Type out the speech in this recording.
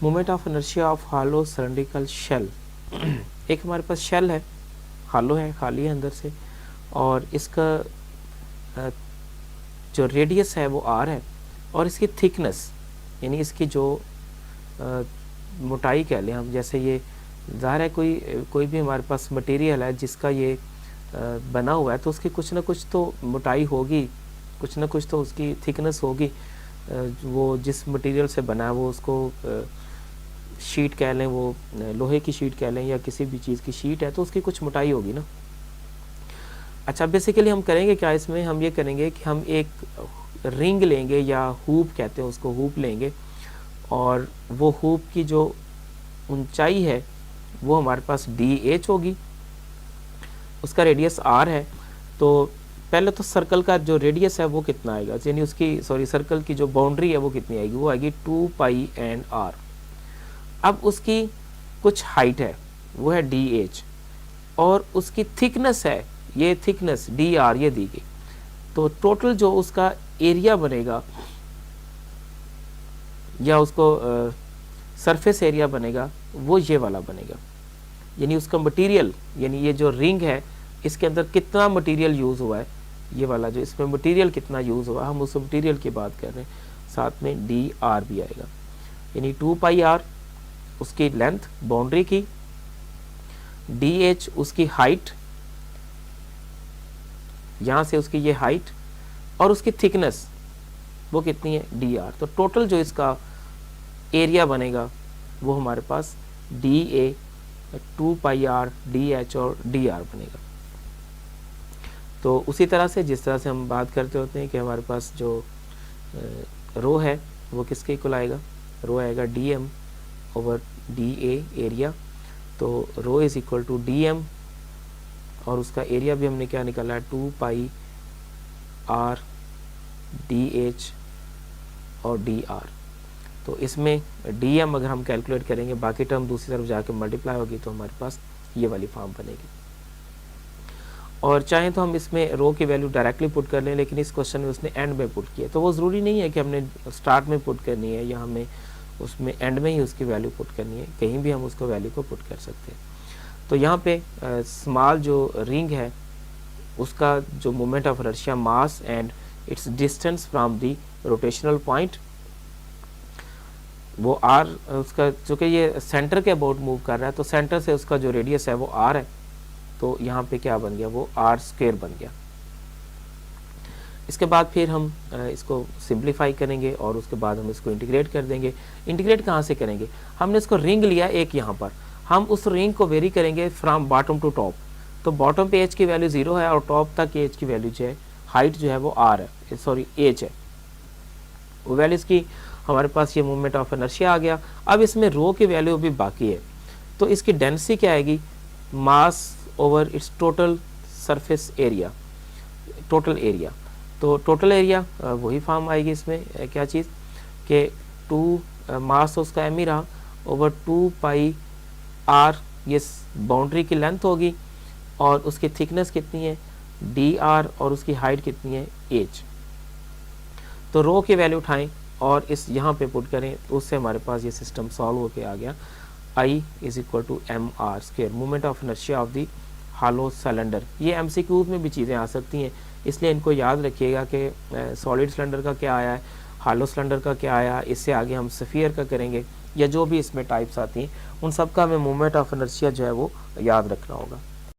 Moment of inertia of hollow cylindrical shell. एक हमारे पास shell है, हालो है, खाली है अंदर से, और इसका जो रेडियस है वो r है, और इसकी थिकनेस यानी इसकी जो मोटाई कह लें हम, जैसे ये ज़ाहिर है कोई भी हमारे पास मटेरियल है जिसका ये बना हुआ है, तो उसकी कुछ ना कुछ तो मोटाई होगी, कुछ ना कुछ तो उसकी थिकनेस होगी। वो जिस मटेरियल से बना है वो उसको शीट कह लें, वो लोहे की शीट कह लें या किसी भी चीज़ की शीट है, तो उसकी कुछ मोटाई होगी ना। अच्छा, बेसिकली हम करेंगे क्या इसमें, हम ये करेंगे कि हम एक रिंग लेंगे या हूप कहते हैं उसको, हूप लेंगे, और वो हूप की जो ऊंचाई है वो हमारे पास DH होगी, उसका रेडियस r है। तो पहले तो सर्कल का जो रेडियस है वो कितना आएगा, यानी उसकी सर्कल की जो बाउंड्री है वो कितनी आएगी, वो आएगी 2 पाई एंड r। अब उसकी कुछ हाइट है वो है DH, और उसकी थिकनेस है, ये थिकनेस dr ये दी गई। तो टोटल जो उसका एरिया बनेगा या उसको सरफेस एरिया बनेगा वो ये वाला बनेगा, यानी उसका मटेरियल, यानी ये जो रिंग है इसके अंदर कितना मटेरियल यूज़ हुआ है, ये वाला जो इसमें मटेरियल कितना यूज़ हुआ, हम उस मटेरियल की बात कर रहे हैं, साथ में dr भी आएगा, यानी 2 पाई r उसकी लेंथ बाउंड्री की, dh उसकी हाइट, यहाँ से उसकी ये हाइट, और उसकी थिकनेस वो कितनी है dr। तो टोटल जो इसका एरिया बनेगा वो हमारे पास dA 2 पाई r dh और dr बनेगा। तो उसी तरह से जिस तरह से हम बात करते होते हैं कि हमारे पास जो रो है वो किसके इक्वल आएगा, रो आएगा dm ओवर dA एरिया। तो रो इज इक्वल टू dm, और उसका एरिया भी हमने क्या निकाला है 2 पाई r dh और dr। तो इसमें dm अगर हम कैलकुलेट करेंगे, बाकी टर्म दूसरी तरफ जाके मल्टीप्लाई होगी, तो हमारे पास ये वाली फॉर्म बनेगी। और चाहें तो हम इसमें रो की वैल्यू डायरेक्टली पुट कर लें, लेकिन इस क्वेश्चन में उसने एंड में पुट किया, तो वो ज़रूरी नहीं है कि हमने स्टार्ट में पुट करनी है या हमें उसमें एंड में ही उसकी वैल्यू पुट करनी है, कहीं भी हम उसको वैल्यू को पुट कर सकते हैं। तो यहाँ पे स्मॉल जो रिंग है उसका जो moment of inertia mass and it's distance from the rotational point वो r, उसका चूँकि ये सेंटर के अबाउट मूव कर रहा है, तो सेंटर से उसका जो रेडियस है वो r है, तो यहाँ पे क्या बन गया, वो r² बन गया। इसके बाद फिर हम इसको सिंप्लीफाई करेंगे और उसके बाद हम इसको इंटीग्रेट कर देंगे। इंटीग्रेट कहाँ से करेंगे, हमने इसको रिंग लिया एक यहाँ पर, हम उस रिंग को वेरी करेंगे फ्रॉम बॉटम टू टॉप। तो बॉटम पे h की वैल्यू 0 है और टॉप तक h की वैल्यू जो है, हाइट जो है वो r है, h है, वो वैल्यू इसकी हमारे पास ये मोमेंट ऑफ इनर्शिया आ गया। अब इसमें रो की वैल्यू भी बाकी है, तो इसकी डेंसिटी क्या आएगी, मास over it's total surface area, total area. तो टोटल एरिया वही फॉर्म आएगी इसमें, क्या चीज़ कि 2 मास उसका m ही रहा ओवर 2 पाई r, ये बाउंड्री की लेंथ होगी, और उसकी थिकनेस कितनी है dr, और उसकी हाइट कितनी है h। तो रो की वैल्यू उठाएं और इस यहाँ पे पुट करें, तो उससे हमारे पास ये सिस्टम सॉल्व होके आ गया। I is equal to mr², moment of inertia of the hollow cylinder. ये MCQs में भी चीज़ें आ सकती हैं, इसलिए इनको याद रखिएगा कि सॉलिड सिलेंडर का क्या आया है, हालो सिलेंडर का क्या आया, इससे आगे हम स्फीयर का करेंगे, या जो भी इसमें टाइप्स आती हैं उन सब का हमें मोमेंट ऑफ इनर्शिया जो है वो याद रखना होगा।